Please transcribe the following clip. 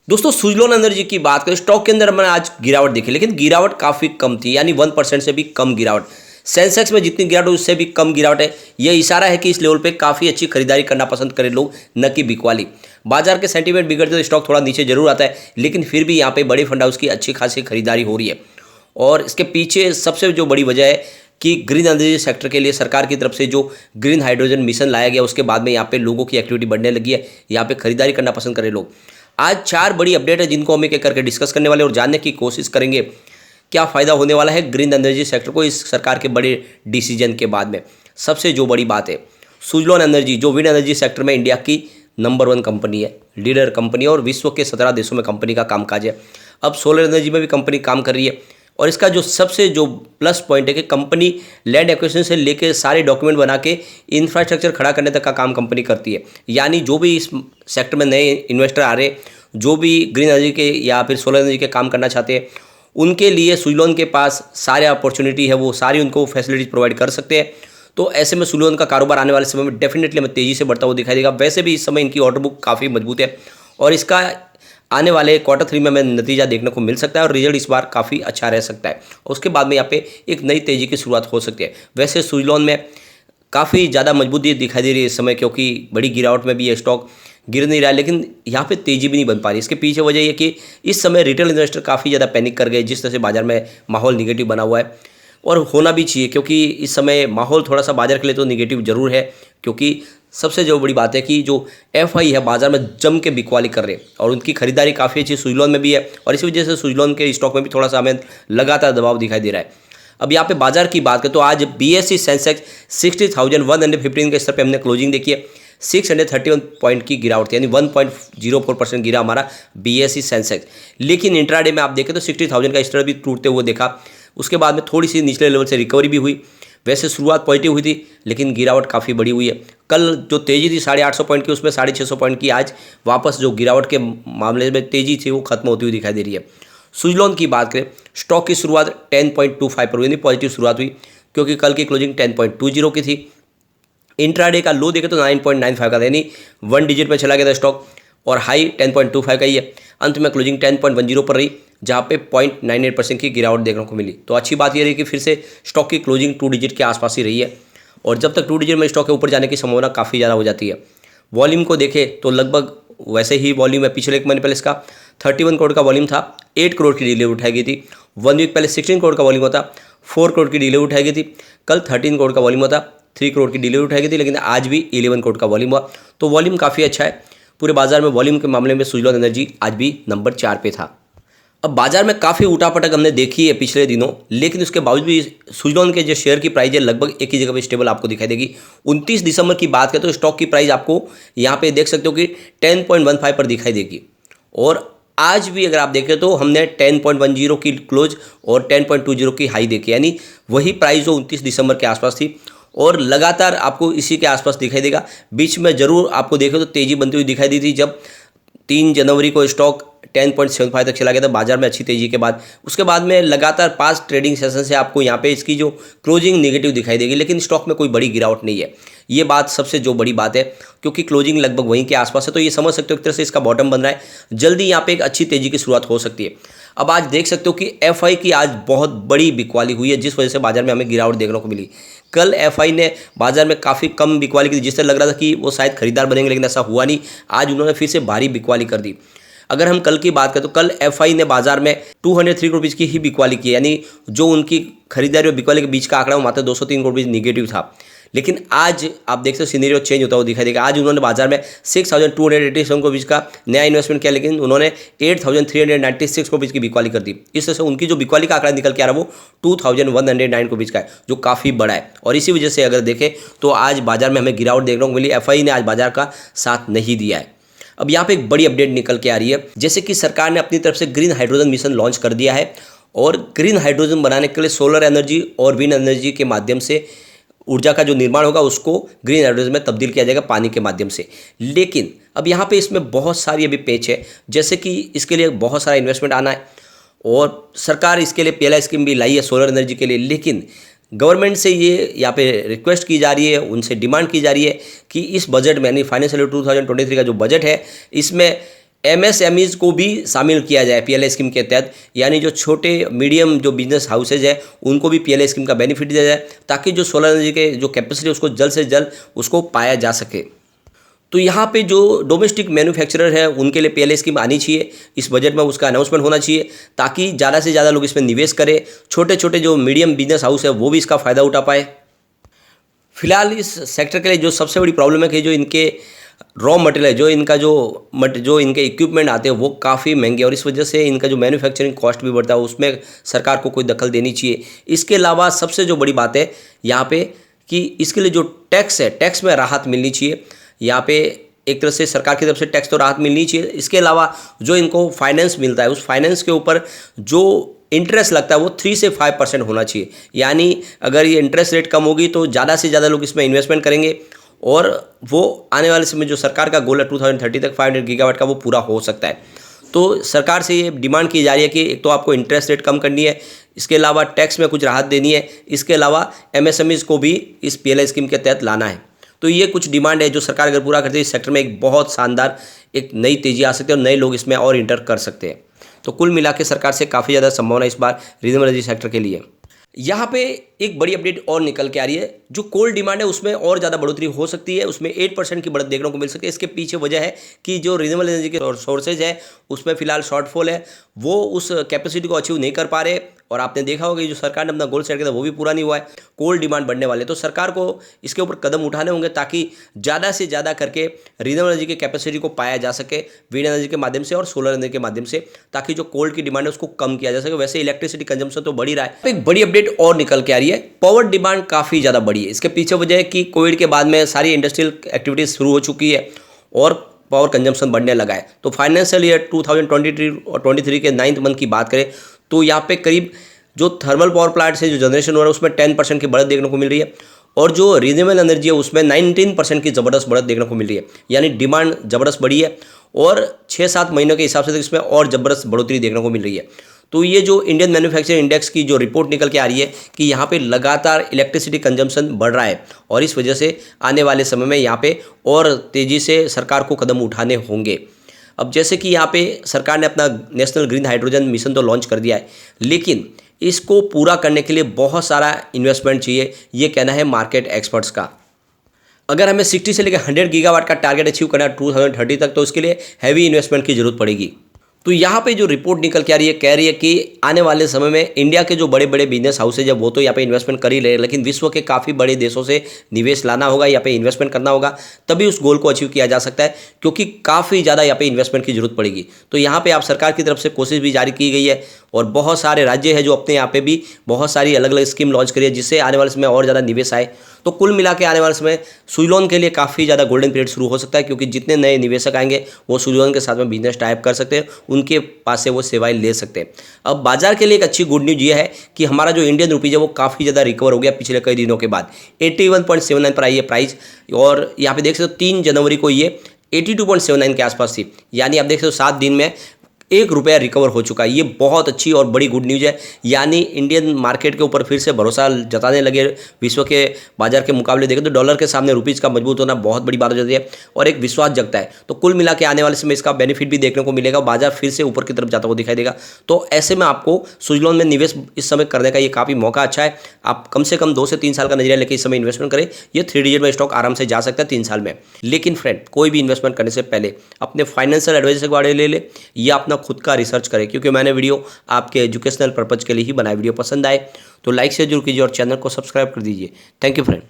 दोस्तों सुजलोन एनर्जी की बात करें, स्टॉक के अंदर हमने आज गिरावट देखी, लेकिन गिरावट काफ़ी कम थी, यानी 1% से भी कम गिरावट। सेंसेक्स में जितनी गिरावट उससे भी कम गिरावट है। यह इशारा है कि इस लेवल पे काफ़ी अच्छी खरीदारी करना पसंद करें लोग, न कि बिकवाली। बाजार के सेंटीमेंट बिगड़ते तो स्टॉक थोड़ा नीचे जरूर आता है, लेकिन फिर भी यहाँ पे बड़े फंड हाउस की अच्छी खासी खरीदारी हो रही है। और इसके पीछे सबसे जो बड़ी वजह है कि ग्रीन एनर्जी सेक्टर के लिए सरकार की तरफ से जो ग्रीन हाइड्रोजन मिशन लाया गया, उसके बाद में यहाँ पे लोगों की एक्टिविटी बढ़ने लगी है, यहाँ पे खरीदारी करना पसंद करें लोग। आज 4 बड़ी अपडेट है जिनको हम एक एक करके डिस्कस करने वाले और जानने की कोशिश करेंगे क्या फ़ायदा होने वाला है ग्रीन एनर्जी सेक्टर को इस सरकार के बड़े डिसीजन के बाद में। सबसे जो बड़ी बात है, सुजलोन एनर्जी जो विंड एनर्जी सेक्टर में इंडिया की नंबर 1 कंपनी है, लीडर कंपनी है और विश्व के 17 देशों में कंपनी का कामकाज है। अब सोलर एनर्जी में भी कंपनी काम कर रही है और इसका जो सबसे जो प्लस पॉइंट है कि कंपनी लैंड एक्विजिशन से लेके सारे डॉक्यूमेंट बना के इंफ्रास्ट्रक्चर खड़ा करने तक का काम कंपनी करती है। यानी जो भी इस सेक्टर में नए इन्वेस्टर आ रहे हैं, जो भी ग्रीन एनर्जी के या फिर सोलर एनर्जी के काम करना चाहते हैं, उनके लिए सुजलोन के पास सारे अपॉर्चुनिटी है, वो सारी उनको फैसिलिटीज प्रोवाइड कर सकते हैं। तो ऐसे में सुजलोन का कारोबार आने वाले समय में डेफिनेटली हमें तेज़ी से बढ़ता हुआ दिखाई देगा। वैसे भी इस समय इनकी ऑर्डर बुक काफ़ी मजबूत है और इसका आने वाले Q3 में हमें नतीजा देखने को मिल सकता है और रिजल्ट इस बार काफ़ी अच्छा रह सकता है। उसके बाद में यहाँ पे एक नई तेज़ी की शुरुआत हो सकती है। वैसे सुजलोन में काफ़ी ज़्यादा मजबूती दिखाई दे रही है इस समय, क्योंकि बड़ी गिरावट में भी ये स्टॉक गिर नहीं रहा है, लेकिन यहाँ पे तेज़ी भी नहीं बन पा रही। इसके पीछे वजह ये कि इस समय रिटेल इन्वेस्टर काफ़ी ज़्यादा पैनिक कर गए, जिस तरह से बाजार में माहौल निगेटिव बना हुआ है और होना भी चाहिए, क्योंकि इस समय माहौल थोड़ा सा बाजार के लिए तो निगेटिव जरूर है। क्योंकि सबसे जो बड़ी बात है कि जो एफआई है बाजार में जम के बिकवाली कर रहे हैं और उनकी खरीदारी काफ़ी अच्छी सुजलोन में भी है और इसी वजह से सुजलोन के स्टॉक में भी थोड़ा सा हमें लगातार दबाव दिखाई दे रहा है। अब यहाँ पे बाजार की बात करें तो आज BSE सेंसेक्स 60,115 के स्तर पे हमने क्लोजिंग देखी है। 631 पॉइंट की गिरावट थी, यानी 1.04% गिरा हमारा BSE सेंसेक्स। लेकिन इंट्राडे में आप देखें तो 60,000 का स्तर भी टूटते हुए देखा। उसके बाद में थोड़ी सी निचले लेवल से रिकवरी भी हुई। वैसे शुरुआत पॉजिटिव हुई थी, लेकिन गिरावट काफ़ी बड़ी हुई है। कल जो तेज़ी थी 850 पॉइंट की, उसमें 650 पॉइंट की आज वापस जो गिरावट के मामले में तेज़ी थी वो खत्म होती हुई दिखाई दे रही है। सुजलोन की बात करें, स्टॉक की शुरुआत 10.25 पर हुई, यानी पॉजिटिव शुरुआत हुई, क्योंकि कल की क्लोजिंग 10.20 की थी। इंट्राडे का लो देखे तो 9.95 का था, यानी 1 डिजिट में चला गया था स्टॉक और हाई 10.25 का ही है। अंत में क्लोजिंग 10.10 पर रही, जहाँ पे 0.98% की गिरावट देखने को मिली। तो अच्छी बात यह रही कि फिर से स्टॉक की क्लोजिंग 2 डिजिट के आसपास ही रही है और जब तक 2 डिजिट में स्टॉक के ऊपर जाने की संभावना काफ़ी ज़्यादा हो जाती है। वॉल्यूम को देखें तो लगभग वैसे ही वॉल्यूम है। पिछले एक महीने पहले इसका 31 करोड़ का वॉल्यूम था, 8 करोड़ की डिलीवरी उठाई गई थी। 1 वीक पहले 16 करोड़ का वॉल्यूम होता, 4 करोड़ की डिलीवरी उठाई गई थी। कल 13 करोड़ का वॉल्यूम होता, 3 करोड़ की डिलीवरी उठाई गई थी, लेकिन आज भी 11 करोड़ का वॉल्यूम हुआ। तो वॉल्यूम काफ़ी अच्छा है। पूरे बाजार में वॉल्यूम के मामले में सुजलोन एनर्जी आज भी नंबर 4 पे था। अब बाजार में काफ़ी उठापटक हमने देखी है पिछले दिनों, लेकिन उसके बावजूद भी सुजलोन के जो शेयर की प्राइस है लगभग एक ही जगह पे स्टेबल आपको दिखाई देगी। 29 दिसंबर की बात करें तो स्टॉक की प्राइस आपको यहाँ पे देख सकते हो कि 10.15 पर दिखाई देगी और आज भी अगर आप देखें तो हमने 10.10 की क्लोज और 10.20 की हाई देखी, यानी वही प्राइस जो 29 दिसंबर के आसपास थी और लगातार आपको इसी के आसपास दिखाई देगा। बीच में जरूर आपको देखें तो तेज़ी बनती हुई दिखाई दी थी, जब 3 जनवरी को स्टॉक 10.75 तक चला गया था बाजार में अच्छी तेज़ी के बाद। उसके बाद में लगातार 5 ट्रेडिंग सेशन से आपको यहाँ पे इसकी जो क्लोजिंग नेगेटिव दिखाई देगी, लेकिन स्टॉक में कोई बड़ी गिरावट नहीं है। ये बात सबसे जो बड़ी बात है, क्योंकि क्लोजिंग लगभग वहीं के आसपास है, तो ये समझ सकते हो एक तरह से इसका बॉटम बन रहा है। जल्दी यहाँ पे एक अच्छी तेज़ी की शुरुआत हो सकती है। अब आज देख सकते हो कि एफआई की आज बहुत बड़ी बिकवाली हुई है, जिस वजह से बाजार में हमें गिरावट देखने को मिली। कल एफआई ने बाजार में काफ़ी कम बिकवाली की, जिससे लग रहा था कि वो शायद खरीदार बनेंगे, लेकिन ऐसा हुआ नहीं। आज उन्होंने फिर से भारी बिकवाली कर दी। अगर हम कल की बात करें तो कल एफआई ने बाजार में 203 करोड़ रुपीज़ की ही बिकवाली की, यानी जो उनकी खरीदारी और बिकवाली के बीच का आंकड़ा वो मात्र 203 करोड़ रुपीज़ निगेटिव था। लेकिन आज आप देख सकते हो सिनेरियो चेंज होता हुआ दिखाई देगा। आज उन्होंने बाजार में 6,287 करोड़ रुपीज़ का नया इन्वेस्टमेंट किया, लेकिन उन्होंने 8,396 करोड़ रुपीज़ की बिकवाली कर दी। इस तरह से उनकी जो बिकवाली का आंकड़ा निकल के आ रहा है वो 2,109 करोड़ रुपीज़ का है, जो काफ़ी बड़ा है। और इसी वजह से अगर देखें तो आज बाजार में हमें गिरावट देखने को मिली। एफआई ने आज बाजार का साथ नहीं दिया है। अब यहाँ पे एक बड़ी अपडेट निकल के आ रही है, जैसे कि सरकार ने अपनी तरफ से ग्रीन हाइड्रोजन मिशन लॉन्च कर दिया है और ग्रीन हाइड्रोजन बनाने के लिए सोलर एनर्जी और विंड एनर्जी के माध्यम से ऊर्जा का जो निर्माण होगा उसको ग्रीन हाइड्रोजन में तब्दील किया जाएगा पानी के माध्यम से। लेकिन अब यहाँ पे इसमें बहुत सारी अभी पेच है, जैसे कि इसके लिए बहुत सारा इन्वेस्टमेंट आना है और सरकार इसके लिए पहला स्कीम भी लाई है सोलर एनर्जी के लिए। लेकिन गवर्नमेंट से ये यहाँ पे रिक्वेस्ट की जा रही है, उनसे डिमांड की जा रही है कि इस बजट में, यानी फाइनेंशियल ईयर 2023 का जो बजट है, इसमें एमएसएमईज को भी शामिल किया जाए पीएलआई स्कीम के तहत, यानी जो छोटे मीडियम जो बिजनेस हाउसेज है उनको भी पीएलआई स्कीम का बेनिफिट दिया जाए, ताकि जो सोलर एनर्जी के जो कैपेसिटी है उसको जल्द से जल्द उसको पाया जा सके। तो यहाँ पे जो डोमेस्टिक मैन्युफैक्चरर है उनके लिए पीएलआई स्कीम आनी चाहिए, इस बजट में उसका अनाउंसमेंट होना चाहिए, ताकि ज़्यादा से ज़्यादा लोग इसमें निवेश करें, छोटे छोटे जो मीडियम बिजनेस हाउस है वो भी इसका फ़ायदा उठा पाए। फिलहाल इस सेक्टर के लिए जो सबसे बड़ी प्रॉब्लम है कि जो इनके रॉ मटेरियल है, जो इनका जो इनके इक्विपमेंट आते हैं वो काफ़ी महंगे, और इस वजह से इनका जो मैन्युफैक्चरिंग कॉस्ट भी बढ़ता है, उसमें सरकार को कोई दखल देनी चाहिए। इसके अलावा सबसे जो बड़ी बात है यहाँ पे कि इसके लिए जो टैक्स है, टैक्स में राहत मिलनी चाहिए। यहाँ पे एक तरह से सरकार की तरफ से टैक्स तो राहत मिलनी चाहिए। इसके अलावा जो इनको फाइनेंस मिलता है उस फाइनेंस के ऊपर जो इंटरेस्ट लगता है वो 3 से 5% होना चाहिए, यानी अगर ये इंटरेस्ट रेट कम होगी तो ज़्यादा से ज़्यादा लोग इसमें इन्वेस्टमेंट करेंगे, और वो आने वाले समय जो सरकार का गोल है 2030 तक 500 गीगावाट का वो पूरा हो सकता है। तो सरकार से ये डिमांड की जा रही है कि एक तो आपको इंटरेस्ट रेट कम करनी है, इसके अलावा टैक्स में कुछ राहत देनी है, इसके अलावा एमएसएमईज को भी इस पीएलआई स्कीम के तहत लाना है। तो ये कुछ डिमांड है जो सरकार अगर पूरा करती है, इस सेक्टर में एक बहुत शानदार एक नई तेजी आ सकती है और नए लोग इसमें और इंटर कर सकते हैं। तो कुल मिला के सरकार से काफ़ी ज़्यादा संभावना इस बार रिन्यूएबल एनर्जी सेक्टर के लिए। यहाँ पे एक बड़ी अपडेट और निकल के आ रही है, जो कोल डिमांड है उसमें और ज़्यादा बढ़ोतरी हो सकती है, उसमें 8% की बढ़त देखने को मिल सकती है। इसके पीछे वजह है कि जो रिन्यूएबल एनर्जी के सोर्सेज है उसमें फिलहाल शॉर्टफॉल है, वो उस कैपेसिटी को अचीव नहीं कर पा रहे, और आपने देखा होगा कि जो सरकार ने अपना गोल सेट किया था वो भी पूरा नहीं हुआ है, कोल डिमांड बढ़ने वाले। तो सरकार को इसके ऊपर कदम उठाने होंगे ताकि ज़्यादा से ज़्यादा करके रिन्यूएबल एनर्जी की कैपेसिटी को पाया जा सके, विंड एनर्जी के माध्यम से और सोलर एनर्जी के माध्यम से, ताकि जो कोल की डिमांड है उसको कम किया जा सके। वैसे इलेक्ट्रिसिटी कंजम्पशन तो बढ़ ही रहा है। तो एक बड़ी अपडेट और निकल के आ रही है, पावर डिमांड काफ़ी ज़्यादा बढ़ी है। इसके पीछे वजह है कि कोविड के बाद में सारी इंडस्ट्रियल एक्टिविटीज़ शुरू हो चुकी है और पावर कंजम्पशन बढ़ने लगा है। तो फाइनेंशियल ईयर 2023 और 23 के 9th मंथ की बात करें तो यहाँ पे करीब जो थर्मल पावर प्लांट से जो जनरेशन हो रहा है उसमें 10% की बढ़त देखने को मिल रही है, और जो रिन्यूएबल एनर्जी है उसमें 19% की ज़बरदस्त बढ़त देखने को मिल रही है, यानी डिमांड ज़बरदस्त बढ़ी है, और 6-7 महीनों के हिसाब से इसमें और ज़बरदस्त बढ़ोतरी देखने को मिल रही है। तो ये जो इंडियन मैन्युफैक्चरिंग इंडेक्स की जो रिपोर्ट निकल के आ रही है कि यहाँ पे लगातार इलेक्ट्रिसिटी कंजम्पशन बढ़ रहा है, और इस वजह से आने वाले समय में यहाँ पे और तेज़ी से सरकार को कदम उठाने होंगे। अब जैसे कि यहाँ पे सरकार ने अपना नेशनल ग्रीन हाइड्रोजन मिशन तो लॉन्च कर दिया है, लेकिन इसको पूरा करने के लिए बहुत सारा इन्वेस्टमेंट चाहिए, ये कहना है मार्केट एक्सपर्ट्स का। अगर हमें 60 से लेकर 100 गीगावाट का टारगेट अचीव करना है 2030 तक, तो इसके लिए हैवी इन्वेस्टमेंट की जरूरत पड़ेगी। तो यहाँ पे जो रिपोर्ट निकल के आ रही है कह रही है कि आने वाले समय में इंडिया के जो बड़े बड़े बिजनेस हाउसेज है वो तो यहाँ पे इन्वेस्टमेंट कर ही रहे हैं, लेकिन विश्व के काफ़ी बड़े देशों से निवेश लाना होगा, यहाँ पे इन्वेस्टमेंट करना होगा, तभी उस गोल को अचीव किया जा सकता है, क्योंकि काफ़ी ज़्यादा यहाँ पे इन्वेस्टमेंट की जरूरत पड़ेगी। तो यहाँ पे आप सरकार की तरफ से कोशिश भी जारी की गई है, और बहुत सारे राज्य हैं जो अपने यहाँ पे भी बहुत सारी अलग अलग स्कीम लॉन्च करी है, जिससे आने वाले समय और ज़्यादा निवेश आए। तो कुल मिला के आने वाले समय सुजलॉन के लिए काफ़ी ज़्यादा गोल्डन पीरियड शुरू हो सकता है, क्योंकि जितने नए निवेशक आएंगे वो सुजलॉन के साथ में बिजनेस टाइप कर सकते हैं, उनके पास से वो सेवाएं ले सकते हैं। अब बाजार के लिए एक अच्छी गुड न्यूज़ ये है कि हमारा जो इंडियन रुपीज़ है वो काफ़ी ज़्यादा रिकवर हो गया पिछले कई दिनों के बाद, 81.79 पर आई है प्राइस, और यहाँ पे देख सकते हो 3 जनवरी को ये 82.79 के आसपास थी, यानी आप देख सकते हो 7 दिन में ₹1 रिकवर हो चुका है। ये बहुत अच्छी और बड़ी गुड न्यूज़ है, यानी इंडियन मार्केट के ऊपर फिर से भरोसा जताने लगे। विश्व के बाजार के मुकाबले देखें तो डॉलर के सामने रुपीज़ का मजबूत होना बहुत बड़ी बात हो जाती है, और एक विश्वास जगता है। तो कुल मिला के आने वाले समय इसका बेनिफिट भी देखने को मिलेगा, बाजार फिर से ऊपर की तरफ जाता हुआ दिखाई देगा। तो ऐसे में आपको सुजलॉन में निवेश इस समय करने का ये काफ़ी मौका अच्छा है। आप कम से कम 2 से 3 साल का नजरिया लेकर इस समय इन्वेस्टमेंट करें, ये 3 डिजिट में स्टॉक आराम से जा सकता है 3 साल में। लेकिन फ्रेंड, कोई भी इन्वेस्टमेंट करने से पहले अपने फाइनेंशियल एडवाइजर से बारे ले ले, या अपना खुद का रिसर्च करें, क्योंकि मैंने वीडियो आपके एजुकेशनल पर्पज के लिए ही बनाया। वीडियो पसंद आए तो लाइक शेयर जरूर कीजिए और चैनल को सब्सक्राइब कर दीजिए। Thank you friend.